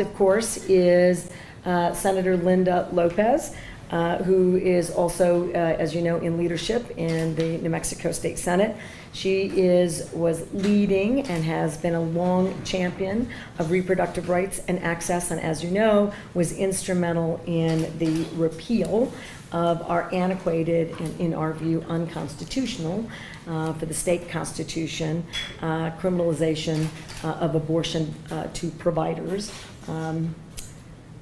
Of course, is Senator Linda Lopez, who is also, as you know, in leadership in the New Mexico State Senate. She was leading and has been a long champion of reproductive rights and access, and as you know, was instrumental in the repeal of our antiquated and, in our view, unconstitutional for the state constitution, criminalization of abortion to providers.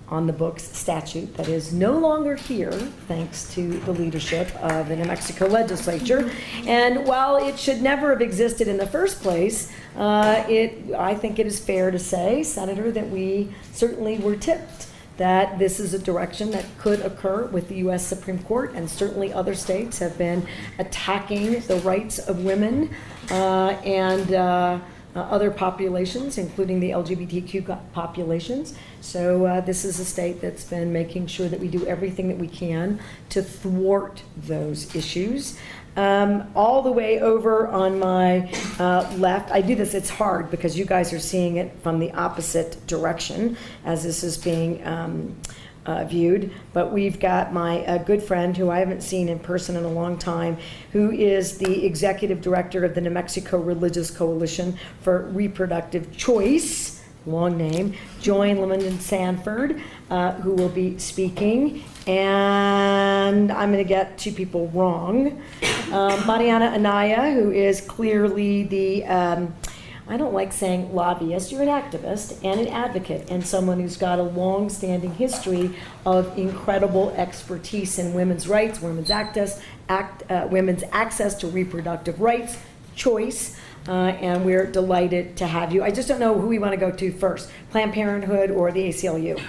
On the books statute that is no longer here thanks to the leadership of the New Mexico legislature. And while it should never have existed in the first place, I think it is fair to say, Senator, that we certainly were tipped that this is a direction that could occur with the U.S. Supreme Court, and certainly other states have been attacking the rights of women and other populations, including the LGBTQ populations. So this is a state that's been making sure that we do everything that we can to thwart those issues. All the way over on my left, I do this, it's hard because you guys are seeing it from the opposite direction as this is being viewed, but we've got my good friend who I haven't seen in person in a long time, who is the executive director of the New Mexico Religious Coalition for Reproductive Choice, long name, Joy Lemon Sanford, who will be speaking. And I'm going to get two people wrong. Mariana Anaya, who is clearly the I don't like saying lobbyist. You're an activist and an advocate and someone who's got a long-standing history of incredible expertise in women's rights, women's access to reproductive rights, choice, and we're delighted to have you. I just don't know who we want to go to first, Planned Parenthood or the ACLU?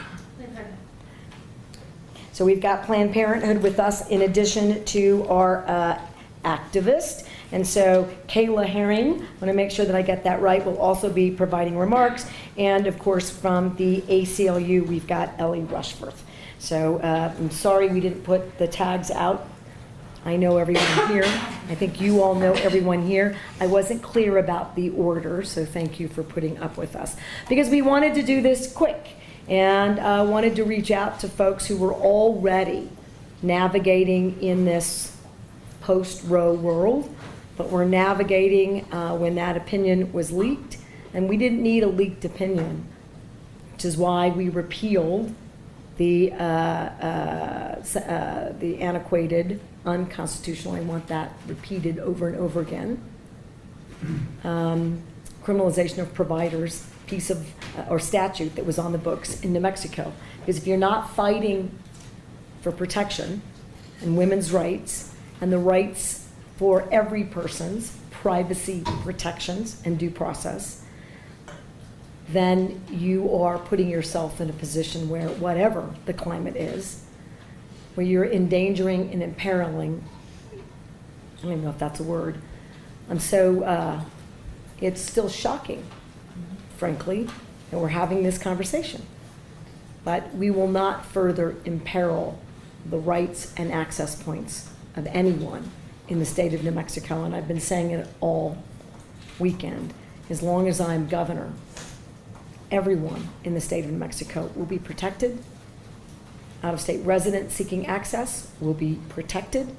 So we've got Planned Parenthood with us in addition to our activist. And so Kayla Herring, I want to make sure that I get that right, will also be providing remarks. And of course, from the ACLU, we've got Ellie Rushforth. So I'm sorry we didn't put the tags out. I know everyone here. I think you all know everyone here. I wasn't clear about the order, so thank you for putting up with us. Because we wanted to do this quick and wanted to reach out to folks who were already navigating in this post-Roe world, but we're navigating when that opinion was leaked, and we didn't need a leaked opinion, which is why we repealed the antiquated, unconstitutional, I want that repeated over and over again, criminalization of providers, piece of, or statute that was on the books in New Mexico. Because if you're not fighting for protection and women's rights and the rights for every person's privacy protections and due process, then you are putting yourself in a position where whatever the climate is, where you're endangering and imperiling, I don't even know if that's a word, and so it's still shocking, frankly, that we're having this conversation. But we will not further imperil the rights and access points of anyone in the state of New Mexico, and I've been saying it all weekend. As long as I'm governor, everyone in the state of New Mexico will be protected. Out-of-state residents seeking access will be protected.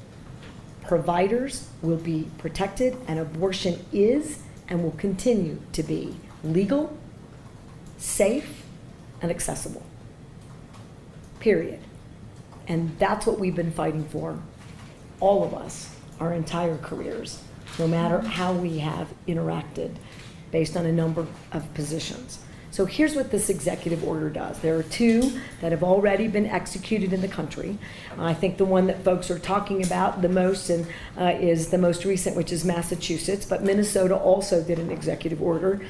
Providers will be protected, and abortion is and will continue to be legal, safe, and accessible. Period. And that's what we've been fighting for, all of us, our entire careers, no matter how we have interacted based on a number of positions. So here's what this executive order does. There are two that have already been executed in the country. I think the one that folks are talking about the most and is the most recent, which is Massachusetts, but Minnesota also did an executive order.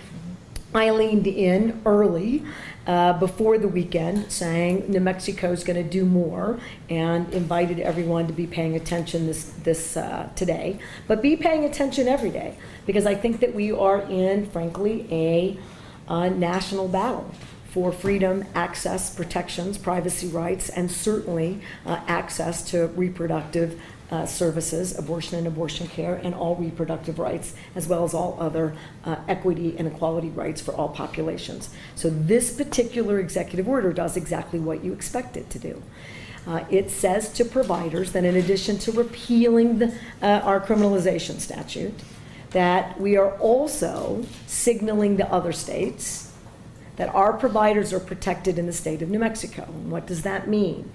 I leaned in early before the weekend saying New Mexico is going to do more and invited everyone to be paying attention this today, but be paying attention every day, because I think that we are in, frankly, a national battle for freedom, access, protections, privacy rights, and certainly access to reproductive services, abortion and abortion care, and all reproductive rights, as well as all other equity and equality rights for all populations. So this particular executive order does exactly what you expect it to do. It says to providers that in addition to repealing our criminalization statute, that we are also signaling to other states that our providers are protected in the state of New Mexico. And what does that mean?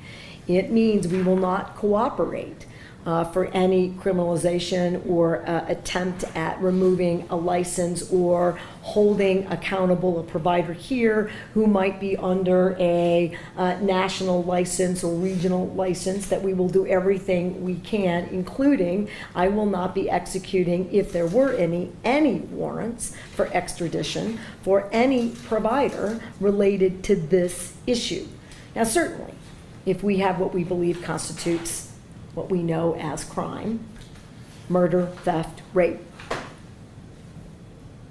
It means we will not cooperate for any criminalization or attempt at removing a license or holding accountable a provider here who might be under a national license or regional license. That we will do everything we can, including I will not be executing, if there were any warrants for extradition for any provider related to this issue. Now, certainly, if we have what we believe constitutes what we know as crime, murder, theft, rape,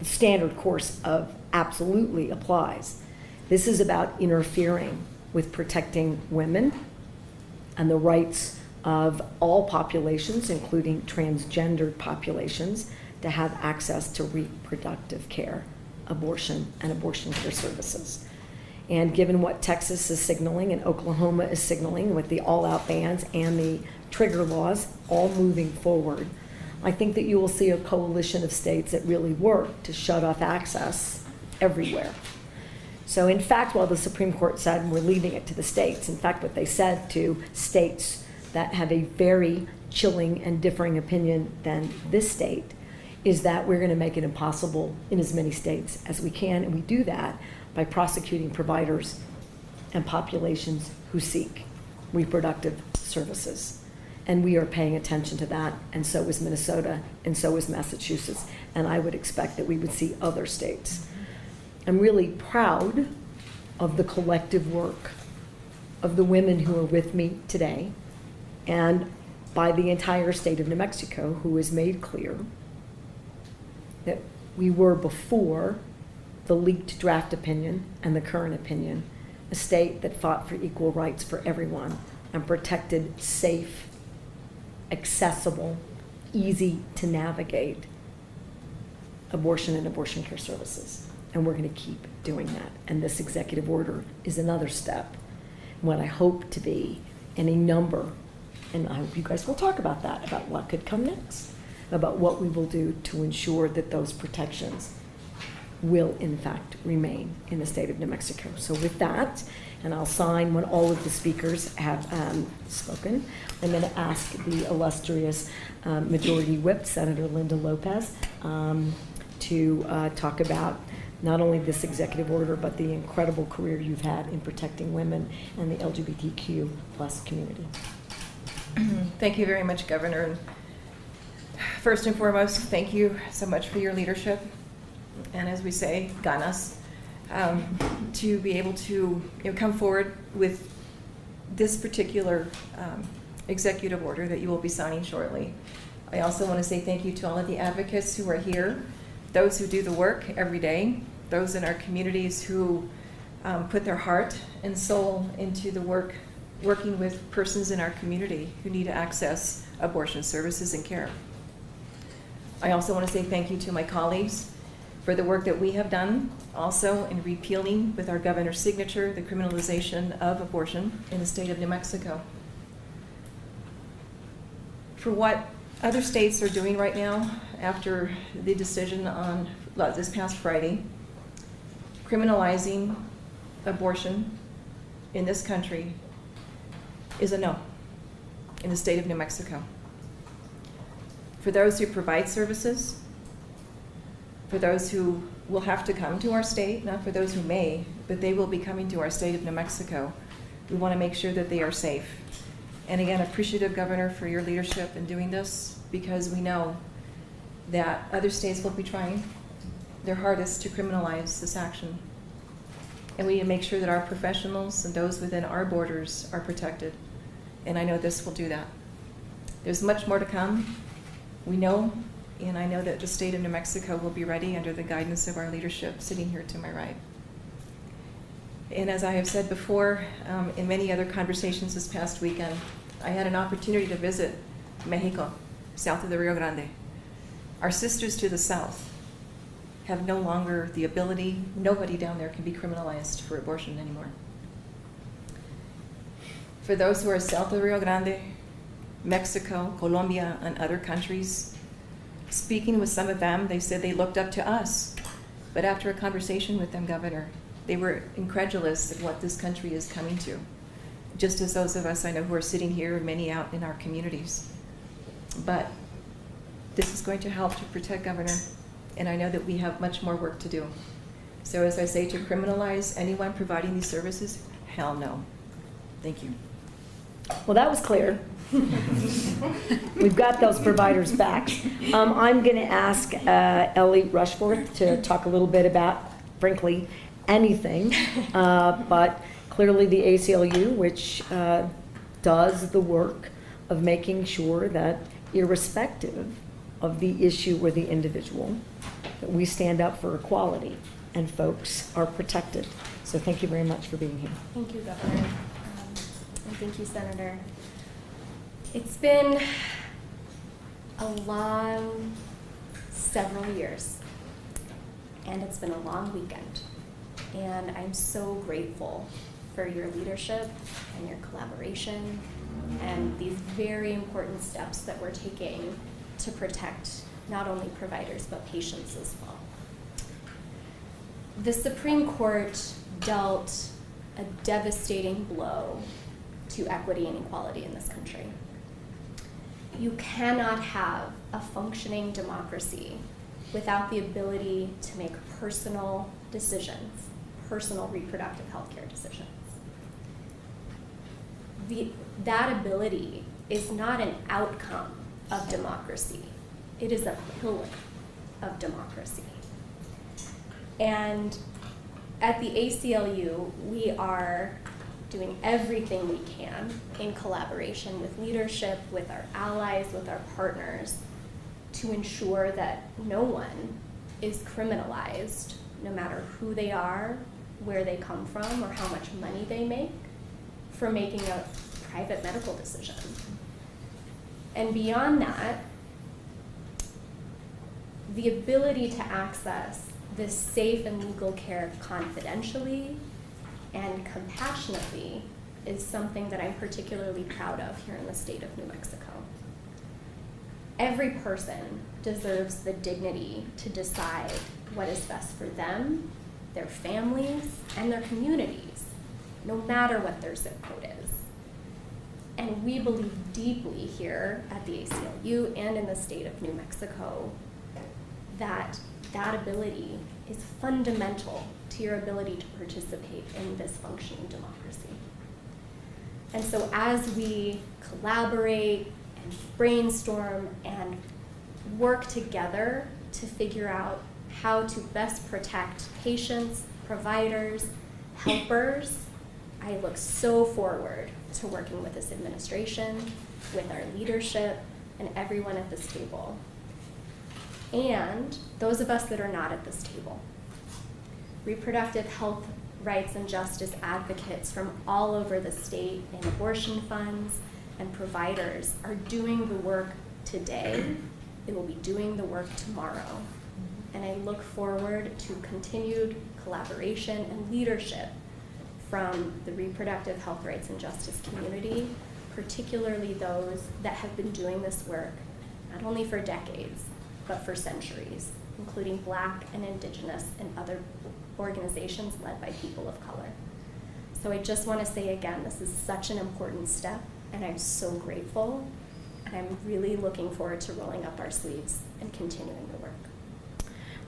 the standard course of absolutely applies. This is about interfering with protecting women and the rights of all populations, including transgendered populations, to have access to reproductive care, abortion, and abortion care services. And given what Texas is signaling and Oklahoma is signaling with the all-out bans and the trigger laws all moving forward, I think that you will see a coalition of states that really work to shut off access everywhere. So in fact, while the Supreme Court said we're leaving it to the states, in fact what they said to states that have a very chilling and differing opinion than this state is that we're going to make it impossible in as many states as we can, and we do that by prosecuting providers and populations who seek reproductive services. And we are paying attention to that, and so is Minnesota, and so is Massachusetts, and I would expect that we would see other states. I'm really proud of the collective work of the women who are with me today, and by the entire state of New Mexico, who has made clear that we were, before the leaked draft opinion and the current opinion, a state that fought for equal rights for everyone and protected safe, accessible, easy to navigate abortion and abortion care services. And we're going to keep doing that. And this executive order is another step in what I hope to be any number, and I hope you guys will talk about that, about what could come next, about what we will do to ensure that those protections will in fact remain in the state of New Mexico. So with that, and I'll sign when all of the speakers have spoken, I'm going to ask the illustrious Majority Whip, Senator Linda Lopez, to talk about not only this executive order, but the incredible career you've had in protecting women and the LGBTQ plus community. Thank you very much, Governor. First and foremost, thank you so much for your leadership. And as we say, ganas, to be able to come forward with this particular executive order that you will be signing shortly. I also want to say thank you to all of the advocates who are here, those who do the work every day, those in our communities who put their heart and soul into the work, working with persons in our community who need to access abortion services and care. I also want to say thank you to my colleagues for the work that we have done also in repealing, with our governor's signature, the criminalization of abortion in the state of New Mexico. For what other states are doing right now after the decision on this past Friday, criminalizing abortion in this country is a no in the state of New Mexico. For those who provide services, for those who will have to come to our state, not for those who may, but they will be coming to our state of New Mexico, we want to make sure that they are safe. And again, appreciative, Governor, for your leadership in doing this, because we know that other states will be trying their hardest to criminalize this action. And we need to make sure that our professionals and those within our borders are protected. And I know this will do that. There's much more to come, we know, and I know that the state of New Mexico will be ready under the guidance of our leadership sitting here to my right. And as I have said before, in many other conversations this past weekend, I had an opportunity to visit Mexico, south of the Rio Grande. Our sisters to the south have no longer the ability, nobody down there can be criminalized for abortion anymore. For those who are south of the Rio Grande, Mexico, Colombia, and other countries, speaking with some of them, they said they looked up to us. But after a conversation with them, Governor, they were incredulous at what this country is coming to. Just as those of us I know who are sitting here, many out in our communities. But this is going to help to protect, Governor, and I know that we have much more work to do. So as I say, to criminalize anyone providing these services, hell no. Thank you. Well, that was clear. We've got those providers' backs. I'm going to ask Ellie Rushforth to talk a little bit about, frankly, anything, but clearly the ACLU, which does the work of making sure that irrespective of the issue or the individual, that we stand up for equality and folks are protected. So thank you very much for being here. Thank you, Governor. And thank you, Senator. It's been a long several years, and it's been a long weekend. And I'm so grateful for your leadership and your collaboration and these very important steps that we're taking to protect not only providers but patients as well. The Supreme Court dealt a devastating blow to equity and equality in this country. You cannot have a functioning democracy without the ability to make personal decisions, personal reproductive health care decisions. That ability is not an outcome of democracy. It is a pillar of democracy. And at the ACLU, we are doing everything we can in collaboration with leadership, with our allies, with our partners, to ensure that no one is criminalized, no matter who they are, where they come from, or how much money they make, for making a private medical decision. And beyond that, the ability to access this safe and legal care confidentially and compassionately is something that I'm particularly proud of here in the state of New Mexico. Every person deserves the dignity to decide what is best for them, their families, and their communities, no matter what their zip code is. And we believe deeply here at the ACLU and in the state of New Mexico that that ability is fundamental to your ability to participate in this functioning democracy. And so as we collaborate and brainstorm and work together to figure out how to best protect patients, providers, helpers, I look so forward to working with this administration, with our leadership, and everyone at this table. And those of us that are not at this table. Reproductive health rights and justice advocates from all over the state in abortion funds and providers are doing the work today. They will be doing the work tomorrow. And I look forward to continued collaboration and leadership from the reproductive health rights and justice community, particularly those that have been doing this work not only for decades, but for centuries, including Black and Indigenous and other organizations led by people of color. So I just want to say again, this is such an important step, and I'm so grateful, and I'm really looking forward to rolling up our sleeves and continuing the work.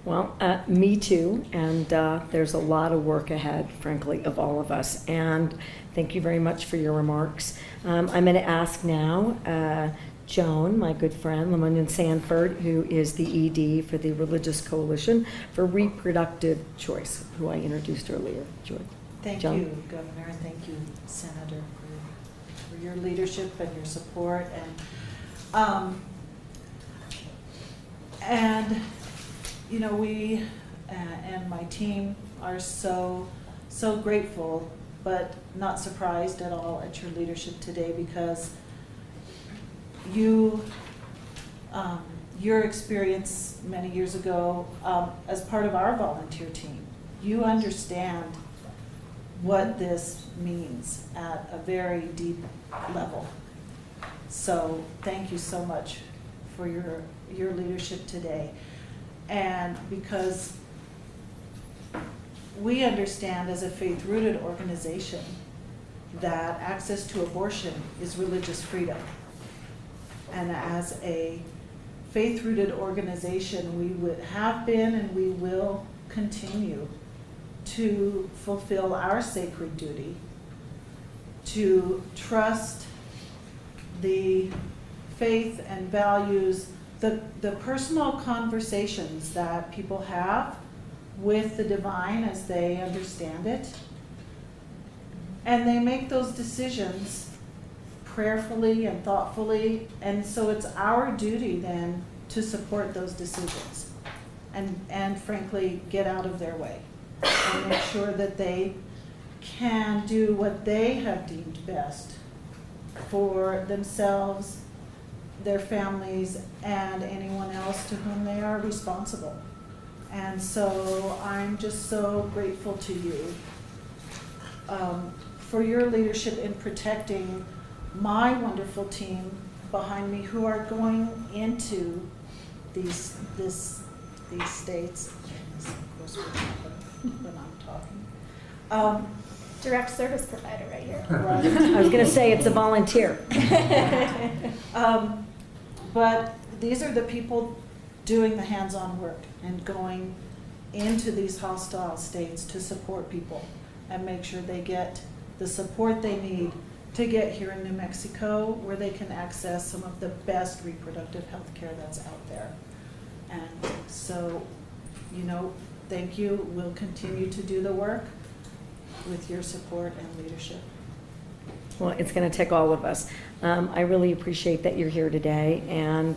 Well, me too, and there's a lot of work ahead, frankly, of all of us, and thank you very much for your remarks. I'm going to ask now Joan, my good friend, Lamonian Sanford, who is the ED for the Religious Coalition for Reproductive Choice, who I introduced earlier. Joan. Thank Joan. you, Governor, and thank you, Senator, for your leadership and your support. And you know, we and my team are so grateful, but not surprised at all at your leadership today, because you, your experience many years ago as part of our volunteer team, you understand what this means at a very deep level. So thank you so much for your leadership today. And because we understand as a faith-rooted organization that access to abortion is religious freedom. And as a faith-rooted organization, we would have been and we will continue to fulfill our sacred duty to trust the faith and values, the personal conversations that people have with the divine as they understand it. And they make those decisions prayerfully and thoughtfully, and so it's our duty then to support those decisions and frankly get out of their way and make sure that they can do what they have deemed best for themselves, their families, and anyone else to whom they are responsible. And so I'm just so grateful to you for your leadership in protecting my wonderful team behind me who are going into these states. Of course, we're talking when I'm talking. Direct service provider right here. Right. I was going to say it's a volunteer. But these are the people doing the hands-on work and going into these hostile states to support people and make sure they get the support they need to get here in New Mexico, where they can access some of the best reproductive health care that's out there. And so, thank you. We'll continue to do the work with your support and leadership. Well, it's going to take all of us. I really appreciate that you're here today, and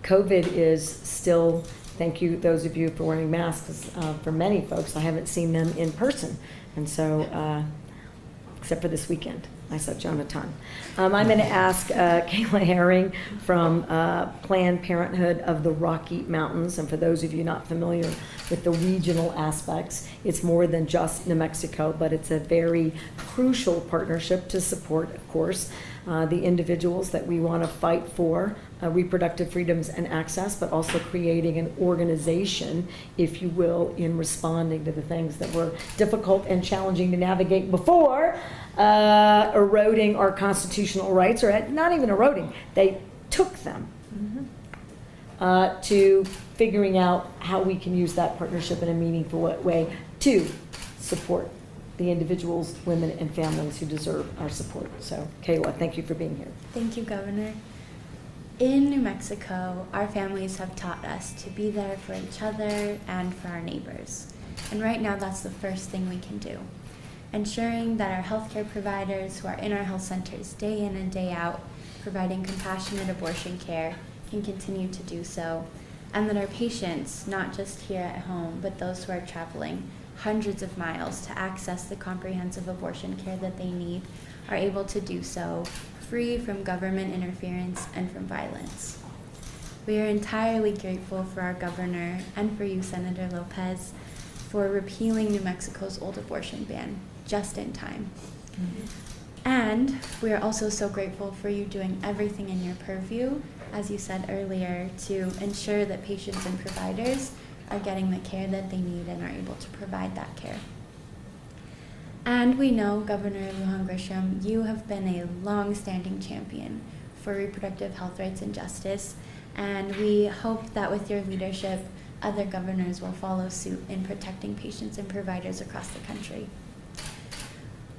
COVID is still, thank you, those of you for wearing masks. For many folks, I haven't seen them in person, and so, except for this weekend. I saw Jonathan. I'm going to ask Kayla Herring from Planned Parenthood of the Rocky Mountains. And for those of you not familiar with the regional aspects, it's more than just New Mexico, but it's a very crucial partnership to support, of course, the individuals that we want to fight for reproductive freedoms and access, but also creating an organization, if you will, in responding to the things that were difficult and challenging to navigate before eroding our constitutional rights, or not even eroding, they took them to figuring out how we can use that partnership in a meaningful way to support the individuals, women, and families who deserve our support. So, Kayla, thank you for being here. Thank you, Governor. In New Mexico, our families have taught us to be there for each other and for our neighbors. And right now, that's the first thing we can do. Ensuring that our healthcare providers who are in our health centers day in and day out, providing compassionate abortion care, can continue to do so. And that our patients, not just here at home, but those who are traveling hundreds of miles to access the comprehensive abortion care that they need, are able to do so free from government interference and from violence. We are entirely grateful for our governor and for you, Senator Lopez, for repealing New Mexico's old abortion ban just in time. And we are also so grateful for you doing everything in your purview, as you said earlier, to ensure that patients and providers are getting the care that they need and are able to provide that care. And we know, Governor Lujan Grisham, you have been a long-standing champion for reproductive health rights and justice, and we hope that with your leadership, other governors will follow suit in protecting patients and providers across the country.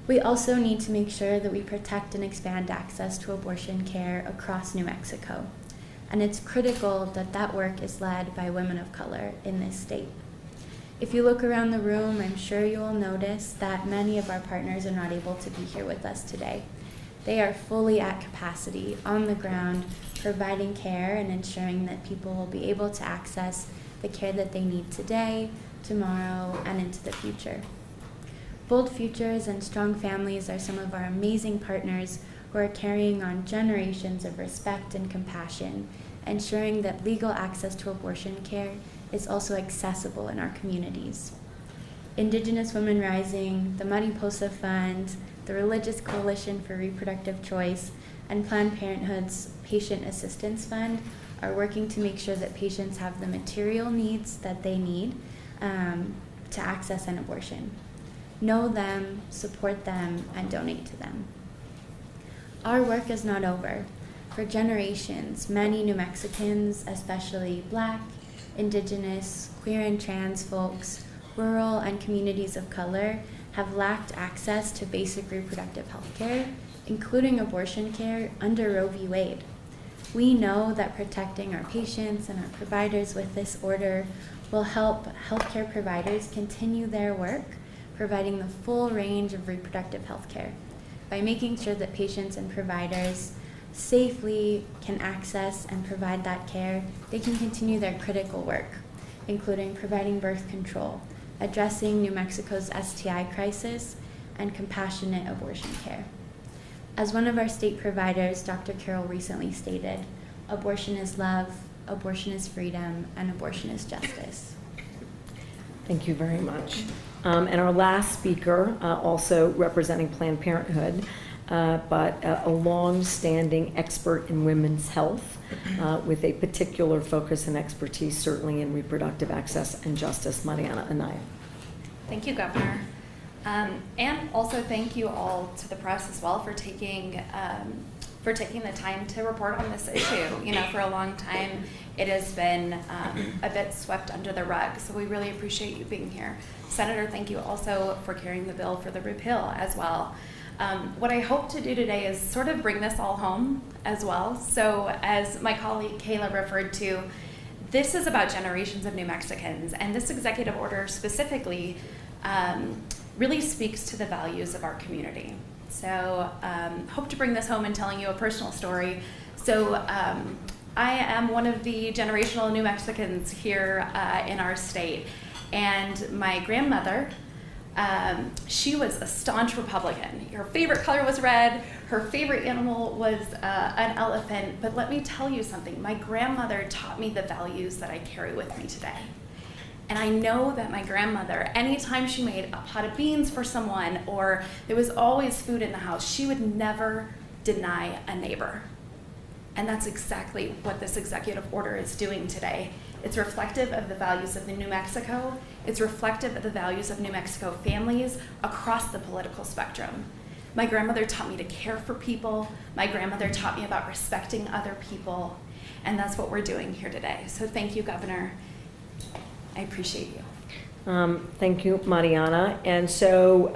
We also need to make sure that we protect and expand access to abortion care across New Mexico, and it's critical that that work is led by women of color in this state. If you look around the room, I'm sure you will notice that many of our partners are not able to be here with us today. They are fully at capacity, on the ground, providing care and ensuring that people will be able to access the care that they need today, tomorrow, and into the future. Bold Futures and Strong Families are some of our amazing partners who are carrying on generations of respect and compassion, ensuring that legal access to abortion care is also accessible in our communities. Indigenous Women Rising, the Mariposa Fund, the Religious Coalition for Reproductive Choice, and Planned Parenthood's Patient Assistance Fund are working to make sure that patients have the material needs that they need to access an abortion. Know them, support them, and donate to them. Our work is not over. For generations, many New Mexicans, especially Black, Indigenous, queer and trans folks, rural and communities of color, have lacked access to basic reproductive health care, including abortion care, under Roe v. Wade. We know that protecting our patients and our providers with this order will help healthcare providers continue their work, providing the full range of reproductive health care by making sure that patients and providers safely can access and provide that care. They can continue their critical work, including providing birth control, addressing New Mexico's STI crisis, and compassionate abortion care. As one of our state providers, Dr. Carroll, recently stated, abortion is love, abortion is freedom, and abortion is justice. Thank you very much. And our last speaker, also representing Planned Parenthood, but a long-standing expert in women's health with a particular focus and expertise certainly in reproductive access and justice, Mariana Anaya. Thank you, Governor. And also thank you all to the press as well for taking the time to report on this issue. You know, for a long time, it has been a bit swept under the rug, so we really appreciate you being here. Senator, thank you also for carrying the bill for the repeal as well. What I hope to do today is sort of bring this all home as well. So as my colleague Kayla referred to, this is about generations of New Mexicans, and this executive order specifically really speaks to the values of our community. So hope to bring this home and telling you a personal story. So I am one of the generational New Mexicans here in our state, and my grandmother, she was a staunch Republican. Her favorite color was red, her favorite animal was an elephant, but let me tell you something, my grandmother taught me the values that I carry with me today. And I know that my grandmother, anytime she made a pot of beans for someone or there was always food in the house, she would never deny a neighbor. And that's exactly what this executive order is doing today. It's reflective of the values of New Mexico. It's reflective of the values of New Mexico families across the political spectrum. My grandmother taught me to care for people. My grandmother taught me about respecting other people. And that's what we're doing here today. So thank you, Governor. I appreciate you. Thank you, Mariana. And so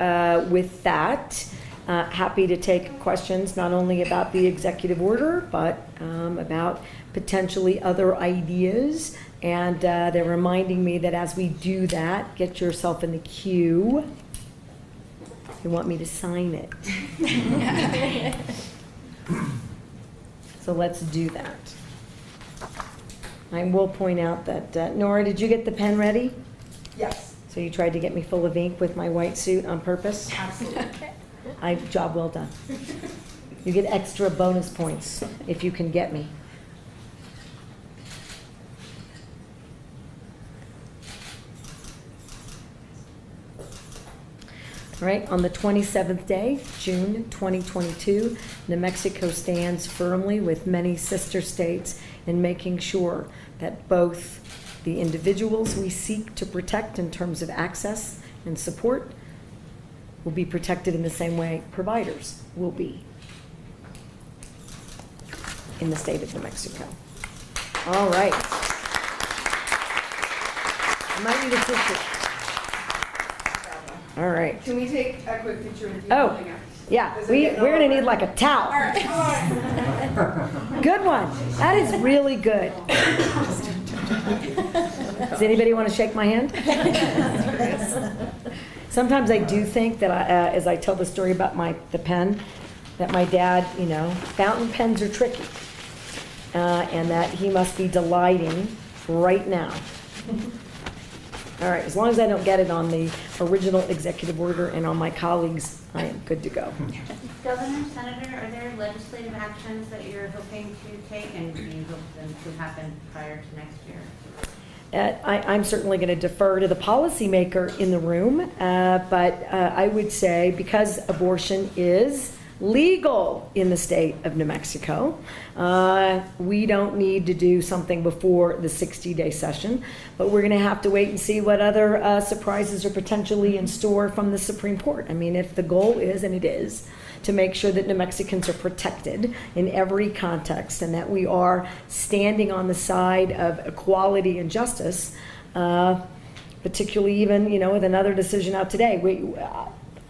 with that, happy to take questions not only about the executive order, but about potentially other ideas. And they're reminding me that as we do that, get yourself in the queue. They want me to sign it. So let's do that. I will point out that, Nora, did you get the pen ready? Yes. So you tried to get me full of ink with my white suit on purpose? Absolutely. Job well done. You get extra bonus points if you can get me. All right, on the 27th day, June 2022, New Mexico stands firmly with many sister states in making sure that both the individuals we seek to protect in terms of access and support will be protected in the same way providers will be in the state of New Mexico. All right. I might need a tissue. All right. Can we take a quick picture with you? Oh, yeah, we're gonna need like a towel. All right. Good one. That is really good. Does anybody want to shake my hand? Sometimes I do think that as I tell the story about the pen, that my dad, fountain pens are tricky, and that he must be delighting right now. All right, as long as I don't get it on the original executive order and on my colleagues, I am good to go. Governor, Senator, are there legislative actions that you're hoping to take, and do you hope them to happen prior to next year? I'm certainly going to defer to the policymaker in the room, but I would say because abortion is legal in the state of New Mexico, we don't need to do something before the 60-day session, but we're going to have to wait and see what other surprises are potentially in store from the Supreme Court. I mean, if the goal is, and it is, to make sure that New Mexicans are protected in every context and that we are standing on the side of equality and justice, particularly even, with another decision out today.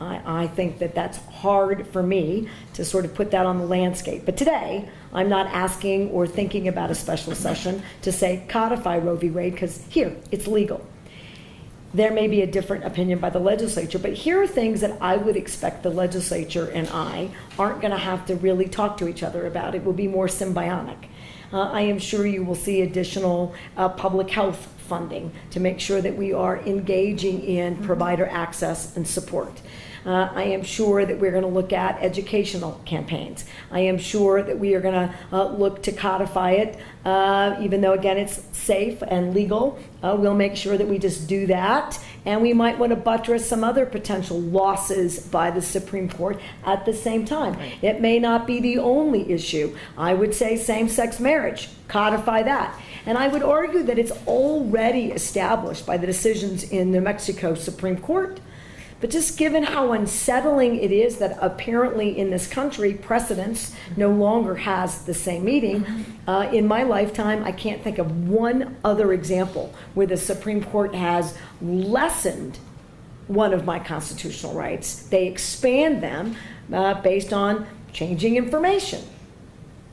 I think that that's hard for me to sort of put that on the landscape. But today, I'm not asking or thinking about a special session to say codify Roe v. Wade, because here, it's legal. There may be a different opinion by the legislature, but here are things that I would expect the legislature and I aren't going to have to really talk to each other about. It will be more symbiotic. I am sure you will see additional public health funding to make sure that we are engaging in provider access and support. I am sure that we're going to look at educational campaigns. I am sure that we are going to look to codify it, even though, again, it's safe and legal. We'll make sure that we just do that. And we might want to buttress some other potential losses by the Supreme Court at the same time. Right. It may not be the only issue. I would say same-sex marriage, codify that. And I would argue that it's already established by the decisions in New Mexico Supreme Court. But just given how unsettling it is that apparently in this country precedence no longer has the same meaning, in my lifetime I can't think of one other example where the Supreme Court has lessened one of my constitutional rights. They expand them based on changing information.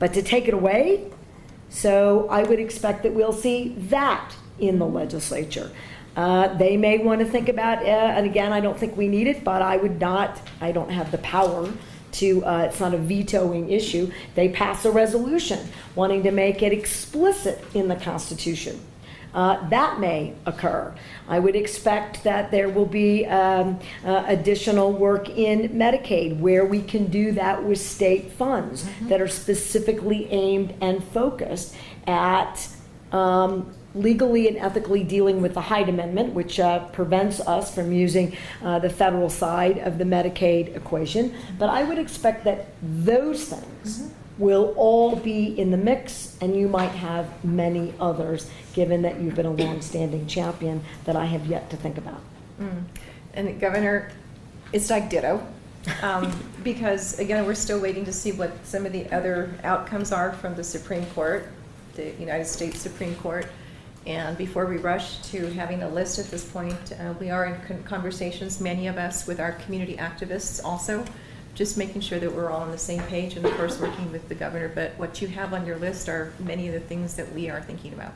But to take it away, so I would expect that we'll see that in the legislature. They may want to think about, and again, I don't think we need it, but I don't have the power to, it's not a vetoing issue. They pass a resolution wanting to make it explicit in the Constitution. That may occur. I would expect that there will be additional work in Medicaid where we can do that with state funds that are specifically aimed and focused at legally and ethically dealing with the Hyde Amendment, which prevents us from using the federal side of the Medicaid equation. But I would expect that those things will all be in the mix, and you might have many others, given that you've been a long-standing champion that I have yet to think about. And Governor, it's like ditto. Because again, we're still waiting to see what some of the other outcomes are from the Supreme Court, the United States Supreme Court. And before we rush to having a list at this point, we are in conversations, many of us, with our community activists also, just making sure that we're all on the same page, and of course working with the governor. But what you have on your list are many of the things that we are thinking about.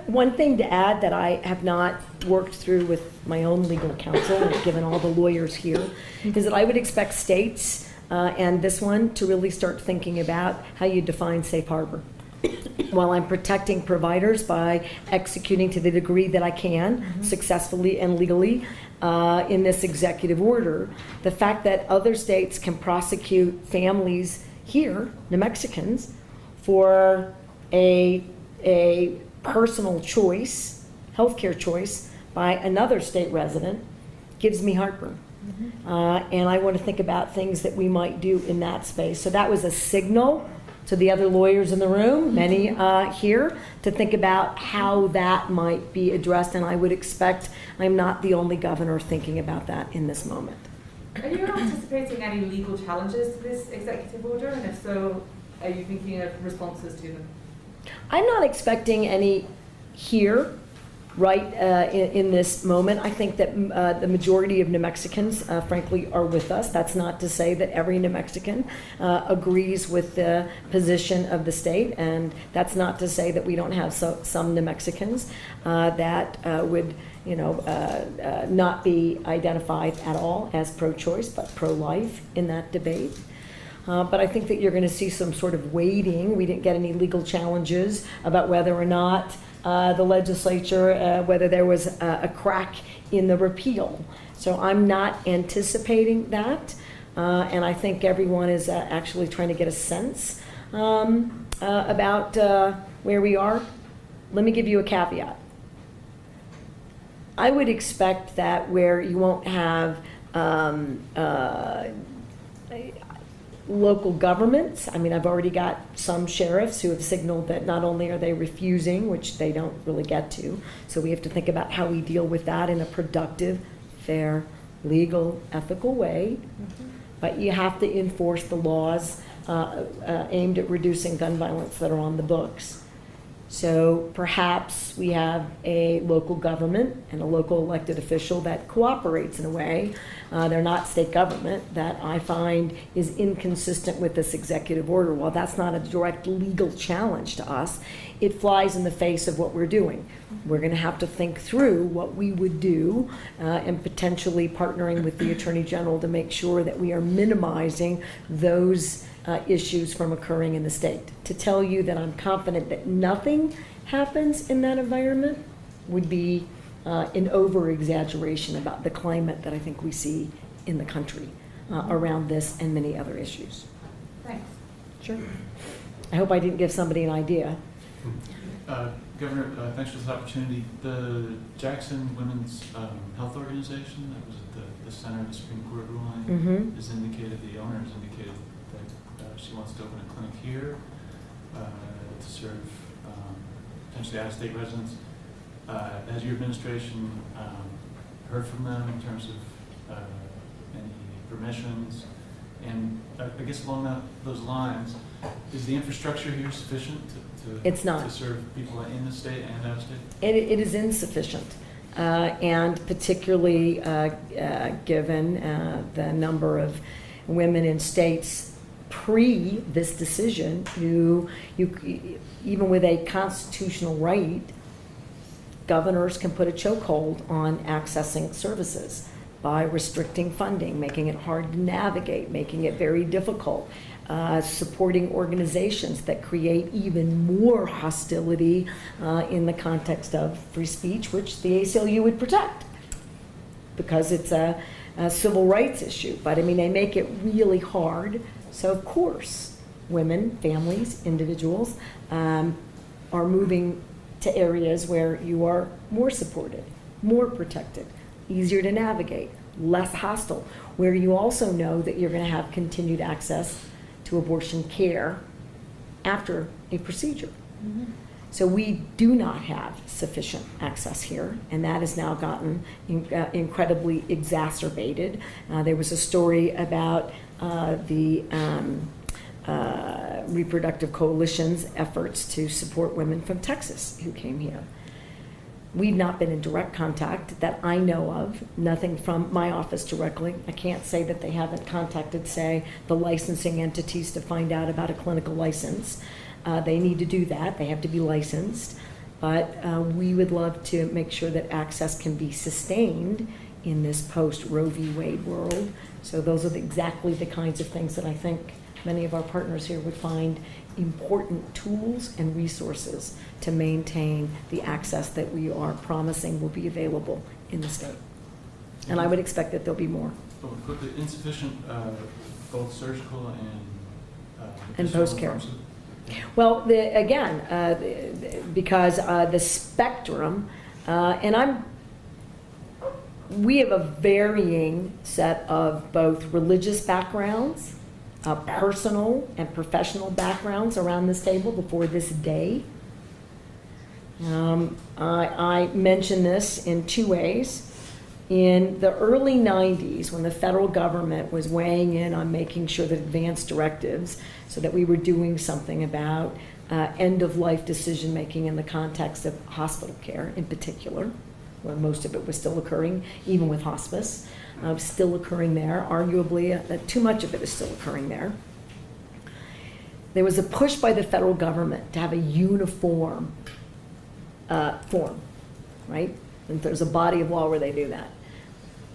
One thing to add that I have not worked through with my own legal counsel, given all the lawyers here, is that I would expect states and this one to really start thinking about how you define safe harbor. While I'm protecting providers by executing to the degree that I can successfully and legally in this executive order, the fact that other states can prosecute families here, New Mexicans, for a personal choice, healthcare choice by another state resident gives me heartburn. And I want to think about things that we might do in that space. So that was a signal to the other lawyers in the room, many here, to think about how that might be addressed. And I would expect I'm not the only governor thinking about that in this moment. Are you anticipating any legal challenges to this executive order? And if so, are you thinking of responses to them? I'm not expecting any here, right, in this moment. I think that the majority of New Mexicans, frankly, are with us. That's not to say that every New Mexican agrees with the position of the state, and that's not to say that we don't have some New Mexicans that would, not be identified at all as pro-choice, but pro-life in that debate. But I think that you're going to see some sort of weighting. We didn't get any legal challenges about whether or not the legislature, whether there was a crack in the repeal. So I'm not anticipating that. And I think everyone is actually trying to get a sense about where we are. Let me give you a caveat. I would expect that where you won't have local governments, I mean, I've already got some sheriffs who have signaled that not only are they refusing, which they don't really get to, so we have to think about how we deal with that in a productive, fair, legal, ethical way. But you have to enforce the laws aimed at reducing gun violence that are on the books. So perhaps we have a local government and a local elected official that cooperates in a way. They're not state government, that I find is inconsistent with this executive order. While that's not a direct legal challenge to us, it flies in the face of what we're doing. We're going to have to think through what we would do and potentially partnering with the Attorney General to make sure that we are minimizing those issues from occurring in the state. To tell you that I'm confident that nothing happens in that environment would be an over-exaggeration about the climate that I think we see in the country around this and many other issues. Thanks. Sure. I hope I didn't give somebody an idea. Governor, thanks for this opportunity. The Jackson Women's Health Organization that was at the center of the Supreme Court ruling has indicated, the owner has indicated that she wants to open a clinic here to serve potentially out-of-state residents. Has your administration heard from them in terms of any permissions? And I guess along those lines, is the infrastructure here sufficient It's not. to serve people in the state and out of state? It is insufficient, and particularly given the number of women in states pre this decision who, even with a constitutional right, governors can put a chokehold on accessing services by restricting funding, making it hard to navigate, making it very difficult, supporting organizations that create even more hostility in the context of free speech, which the ACLU would protect because it's a civil rights issue. But I mean, they make it really hard. So of course, women, families, individuals are moving to areas where you are more supported, more protected, easier to navigate, less hostile, where you also know that you're going to have continued access to abortion care after a procedure. So we do not have sufficient access here, and that has now gotten incredibly exacerbated. There was a story about the Reproductive Coalition's efforts to support women from Texas who came here. We've not been in direct contact that I know of, nothing from my office directly. I can't say that they haven't contacted, say, the licensing entities to find out about a clinical license. They need to do that. They have to be licensed. But we would love to make sure that access can be sustained in this post-Roe v. Wade world. So those are exactly the kinds of things that I think many of our partners here would find important tools and resources to maintain the access that we are promising will be available in the state. And I would expect that there'll be more. But quickly, insufficient both surgical And post-care. Well, because the spectrum, and we have a varying set of both religious backgrounds, personal and professional backgrounds around this table before this day. I mention this in two ways. In the early 90s, when the federal government was weighing in on making sure that advance directives, so that we were doing something about end-of-life decision-making in the context of hospital care in particular, where most of it was still occurring, even with hospice, still occurring there. Arguably, too much of it is still occurring there. There was a push by the federal government to have a uniform form, right? And there's a body of law where they do that.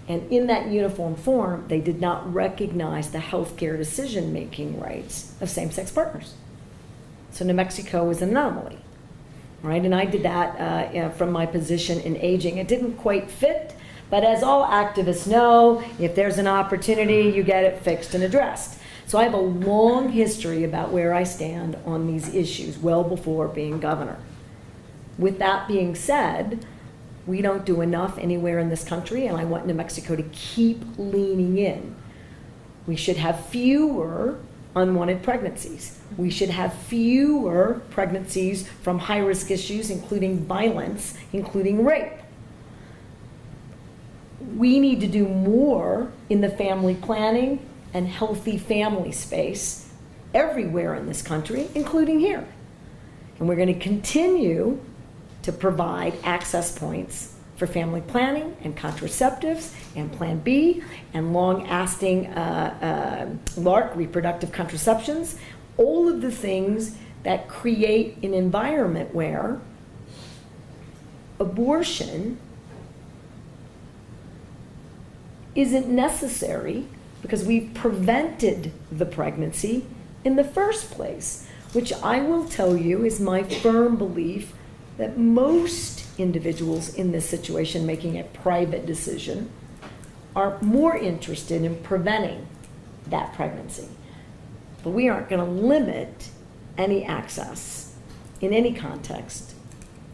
And in that uniform form, they did not recognize the healthcare decision-making rights of same-sex partners. So New Mexico was an anomaly. right? And I did that from my position in aging. It didn't quite fit, but as all activists know, if there's an opportunity, you get it fixed and addressed. So I have a long history about where I stand on these issues, well before being governor. With that being said, we don't do enough anywhere in this country, and I want New Mexico to keep leaning in. We should have fewer unwanted pregnancies. We should have fewer pregnancies from high-risk issues, including violence, including rape. We need to do more in the family planning and healthy family space everywhere in this country, including here. And we're going to continue to provide access points for family planning and contraceptives and Plan B and long-lasting LARC, reproductive contraceptions, all of the things that create an environment where abortion isn't necessary because we've prevented the pregnancy in the first place, which I will tell you is my firm belief that most individuals in this situation making a private decision are more interested in preventing that pregnancy. But we aren't going to limit any access in any context.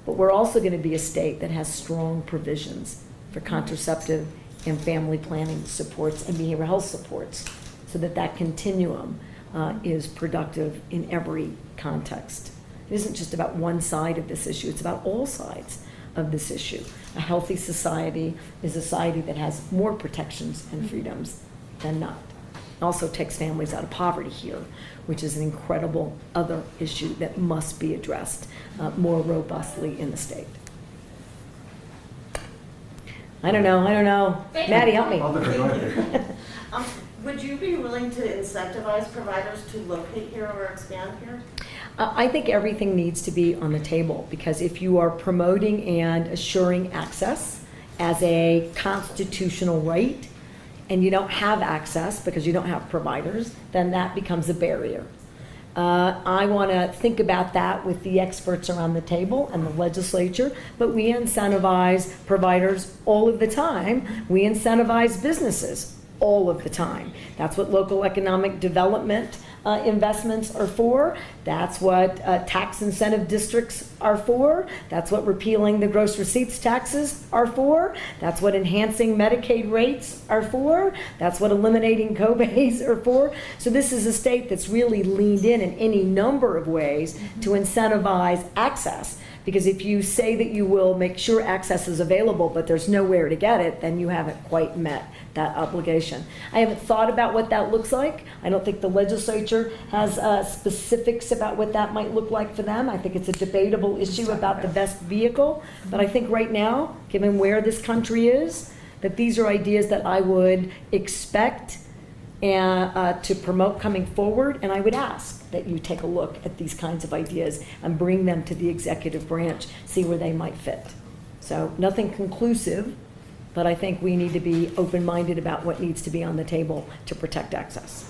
But we're also going to be a state that has strong provisions for contraceptive and family planning supports and behavioral health supports so that that continuum is productive in every context. It isn't just about one side of this issue, it's about all sides of this issue. A healthy society is a society that has more protections and freedoms than not. It also takes families out of poverty here, which is an incredible other issue that must be addressed more robustly in the state. I don't know. Maddie, help me. Would you be willing to incentivize providers to locate here or expand here? I think everything needs to be on the table, because if you are promoting and assuring access as a constitutional right and you don't have access because you don't have providers, then that becomes a barrier. I want to think about that with the experts around the table and the legislature, but we incentivize providers all of the time. We incentivize businesses all of the time. That's what local economic development investments are for. That's what tax incentive districts are for. That's what repealing the gross receipts taxes are for. That's what enhancing Medicaid rates are for. That's what eliminating co-pays are for. So this is a state that's really leaned in any number of ways to incentivize access. Because if you say that you will make sure access is available, but there's nowhere to get it, then you haven't quite met that obligation. I haven't thought about what that looks like. I don't think the legislature has specifics about what that might look like for them. I think it's a debatable issue about the best vehicle. But I think right now, given where this country is, that these are ideas that I would expect to promote coming forward, and I would ask that you take a look at these kinds of ideas and bring them to the executive branch, see where they might fit. So nothing conclusive, but I think we need to be open-minded about what needs to be on the table to protect access.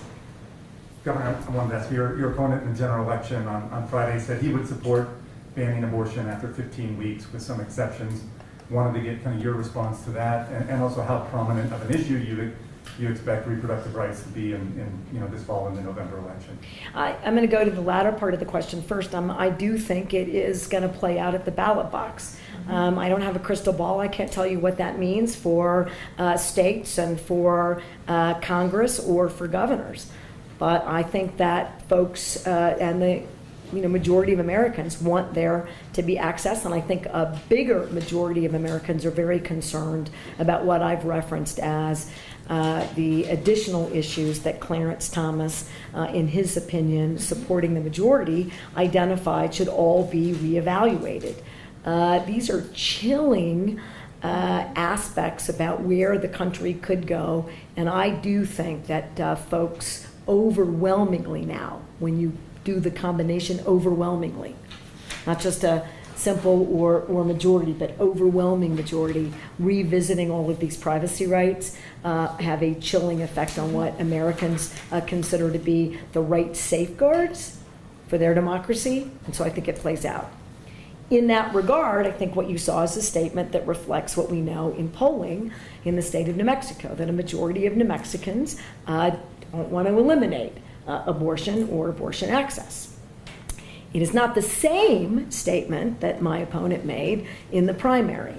Governor, I wanted to ask you, your opponent in the general election on Friday said he would support banning abortion after 15 weeks with some exceptions. Wanted to get kind of your response to that, and also how prominent of an issue you expect reproductive rights to be in this fall in the November election. I'm going to go to the latter part of the question first. I do think it is going to play out at the ballot box. I don't have a crystal ball. I can't tell you what that means for states and for Congress or for governors. But I think that folks and the majority of Americans want there to be access, and I think a bigger majority of Americans are very concerned about what I've referenced as the additional issues that Clarence Thomas, in his opinion, supporting the majority, identified should all be reevaluated. These are chilling aspects about where the country could go, and I do think that folks overwhelmingly now, when you do the combination overwhelmingly, not just a simple or majority, but overwhelming majority, revisiting all of these privacy rights have a chilling effect on what Americans consider to be the right safeguards for their democracy, and so I think it plays out. in that regard, I think what you saw is a statement that reflects what we know in polling in the state of New Mexico, that a majority of New Mexicans don't want to eliminate abortion or abortion access. It is not the same statement that my opponent made in the primary.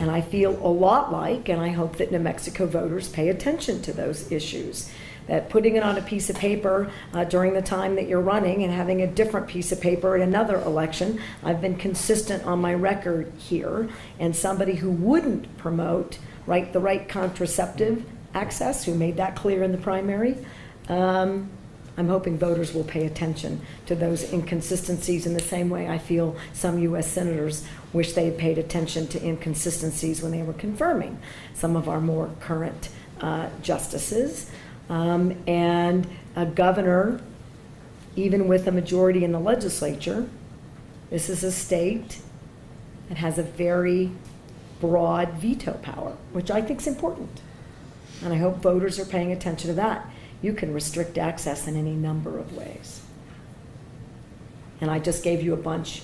And I feel a lot like, and I hope that New Mexico voters pay attention to those issues, that putting it on a piece of paper during the time that you're running and having a different piece of paper at another election, I've been consistent on my record here, and somebody who wouldn't promote the right contraceptive access, who made that clear in the primary, I'm hoping voters will pay attention to those inconsistencies in the same way I feel some U.S. senators wish they had paid attention to inconsistencies when they were confirming some of our more current justices. And a governor, even with a majority in the legislature, this is a state that has a very broad veto power, which I think is important. And I hope voters are paying attention to that. You can restrict access in any number of ways. And I just gave you a bunch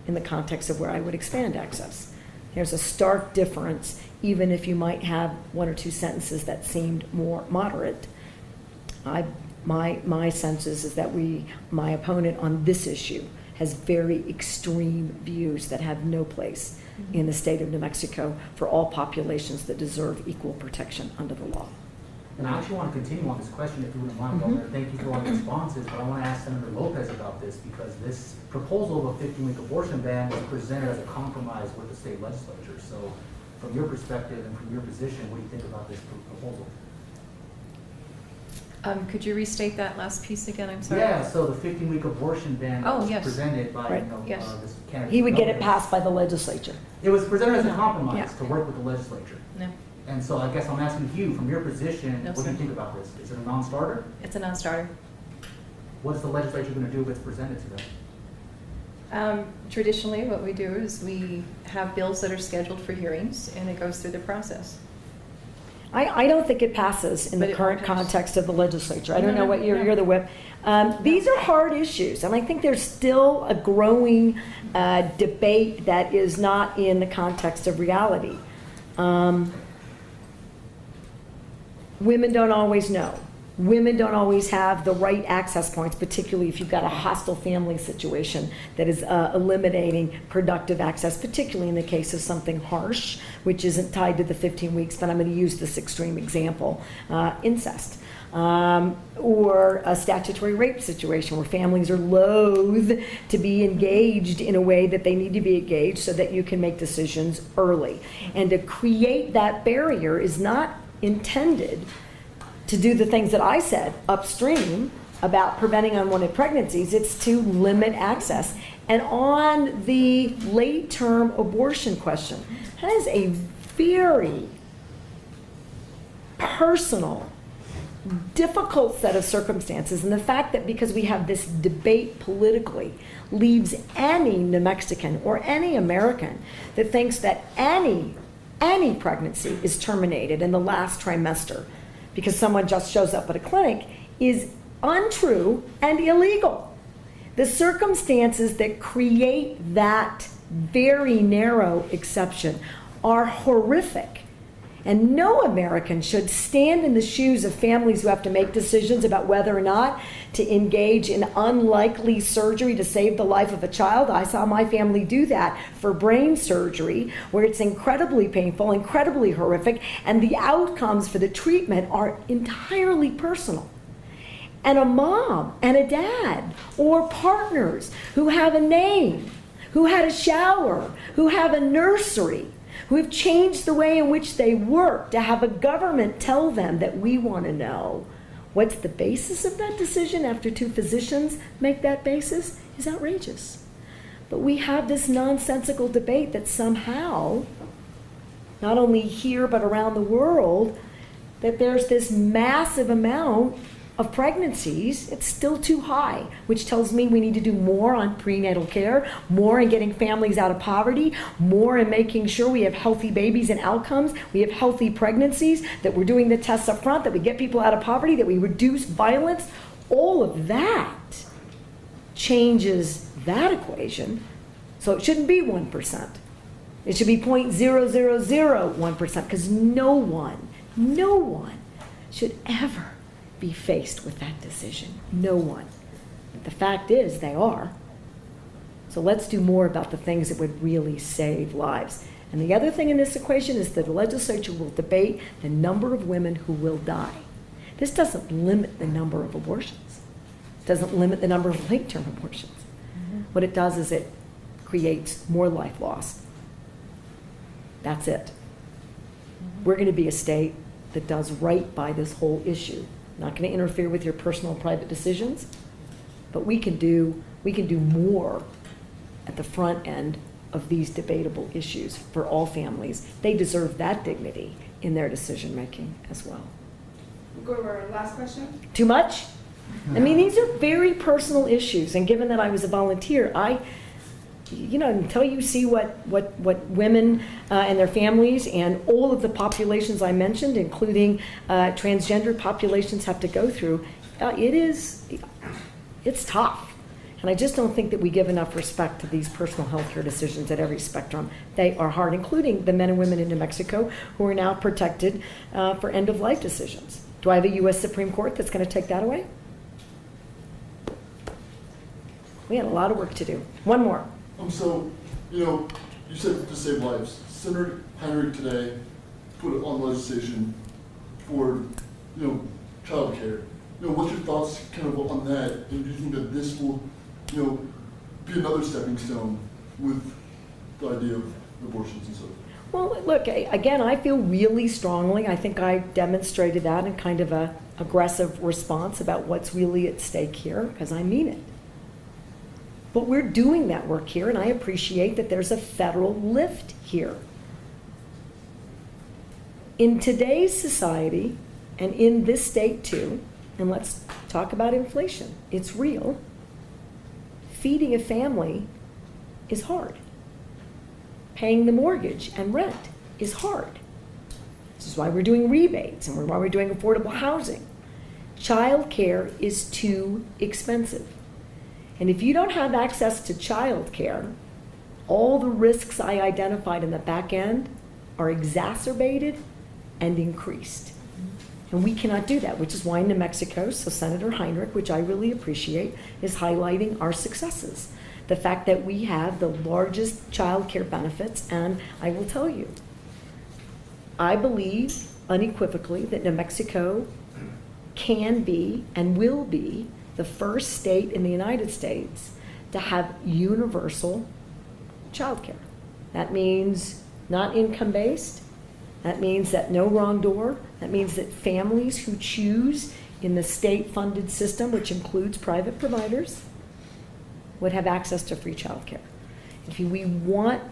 in the context of where I would expand access. There's a stark difference, even if you might have one or two sentences that seemed more moderate. My sense is that my opponent on this issue has very extreme views that have no place in the state of New Mexico for all populations that deserve equal protection under the law. And I actually want to continue on this question, if you wouldn't mind, Governor. Thank you for all the responses, but I want to ask Senator Lopez about this because this proposal of a 15-week abortion ban was presented as a compromise with the state legislature. So from your perspective and from your position, what do you think about this proposal? Could you restate that last piece again? I'm sorry. Yeah, so the 15-week abortion ban was yes. presented by Right. this candidate. He would get it passed by the legislature. It was presented as a No. compromise Yeah. to work with the legislature. No, And so I guess I'm asking you, from your position, No, what do you sir. think about this? Is it a non-starter? it's a non-starter. What is the legislature going to do if it's presented to them? Traditionally, what we do is we have bills that are scheduled for hearings, and it goes through the process. I don't think it passes in But the it current won't pass. context of the legislature. I don't No, know no, what you're no. the whip. These are hard issues, and I think there's still a growing debate that is not in the context of reality. Women don't always know. Women don't always have the right access points, particularly if you've got a hostile family situation that is eliminating productive access, particularly in the case of something harsh, which isn't tied to the 15 weeks, but I'm going to use this extreme example, incest. Or a statutory rape situation where families are loath to be engaged in a way that they need to be engaged so that you can make decisions early. And to create that barrier is not intended to do the things that I said upstream about preventing unwanted pregnancies. It's to limit access. And on the late-term abortion question, that is a very personal, difficult set of circumstances. And the fact that because we have this debate politically leaves any New Mexican or any American that thinks that any pregnancy is terminated in the last trimester because someone just shows up at a clinic is untrue and illegal. The circumstances that create that very narrow exception are horrific. And no American should stand in the shoes of families who have to make decisions about whether or not to engage in unlikely surgery to save the life of a child. I saw my family do that for brain surgery, where it's incredibly painful, incredibly horrific, and the outcomes for the treatment are entirely personal. And a mom and a dad or partners who have a name, who had a shower, who have a nursery, who have changed the way in which they work, to have a government tell them that we want to know what's the basis of that decision after two physicians make that basis is outrageous. But we have this nonsensical debate that somehow, not only here but around the world, that there's this massive amount of pregnancies, it's still too high, which tells me we need to do more on prenatal care, more in getting families out of poverty, more in making sure we have healthy babies and outcomes, we have healthy pregnancies, that we're doing the tests up front, that we get people out of poverty, that we reduce violence. All of that changes that equation So it shouldn't be 1%. It should be 0.0001%, because no one should ever be faced with that decision. No one. But the fact is, they are. So let's do more about the things that would really save lives. And the other thing in this equation is that the legislature will debate the number of women who will die. This doesn't limit the number of abortions. It doesn't limit the number of late-term abortions. What it does is it creates more life lost. That's it. We're going to be a state that does right by this whole issue. Not going to interfere with your personal and private decisions, but we can do more at the front end of these debatable issues for all families. They deserve that dignity in their decision making as well. We'll go to our last question. Too much? I mean, these are very personal issues, and given that I was a volunteer, until you see what women and their families and all of the populations I mentioned, including transgender populations, have to go through, it's tough. And I just don't think that we give enough respect to these personal health care decisions at every spectrum. They are hard, including the men and women in New Mexico who are now protected for end-of-life decisions. Do I have a U.S. Supreme Court that's going to take that away? We had a lot of work to do. One more. So, you said to save lives. Senator Heinrich today put on legislation for, child care. What's your thoughts kind of on that? And do you think that this will, be another stepping stone with the idea of abortions and so forth? Well, look, again, I feel really strongly. I think I demonstrated that in kind of a aggressive response about what's really at stake here, because I mean it. But we're doing that work here, and I appreciate that there's a federal lift here. In today's society, and in this state too, and let's talk about inflation, it's real. Feeding a family is hard. Paying the mortgage and rent is hard. This is why we're doing rebates and why we're doing affordable housing. Child care is too expensive. And if you don't have access to child care, all the risks I identified in the back end are exacerbated and increased. And we cannot do that, which is why in New Mexico, so Senator Heinrich, which I really appreciate, is highlighting our successes. The fact that we have the largest child care benefits, and I will tell you, I believe unequivocally that New Mexico can be and will be the first state in the United States to have universal child care. That means not income-based. That means that no wrong door. That means that families who choose in the state-funded system, which includes private providers, would have access to free child care. If we want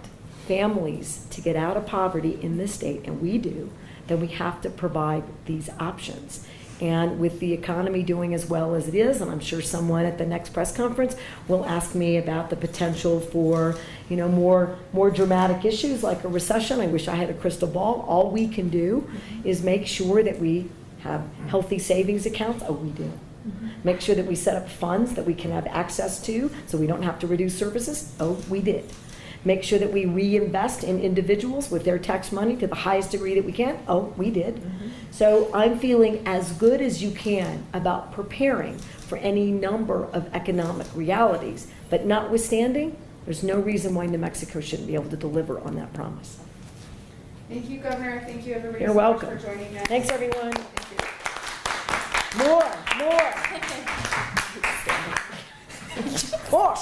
families to get out of poverty in this state, and we do, then we have to provide these options. And with the economy doing as well as it is, and I'm sure someone at the next press conference will ask me about the potential for, more dramatic issues like a recession. I wish I had a crystal ball. All we can do is make sure that we have healthy savings accounts. Oh, we do. Make sure that we set up funds that we can have access to so we don't have to reduce services. Oh, we did. Make sure that we reinvest in individuals with their tax money to the highest degree that we can. Oh, we did. So I'm feeling as good as you can about preparing for any number of economic realities. But notwithstanding, there's no reason why New Mexico shouldn't be able to deliver on that promise. Thank you, Governor. Thank you, everybody, You're so much welcome. for joining us. Thanks, everyone. Thank you. More. More.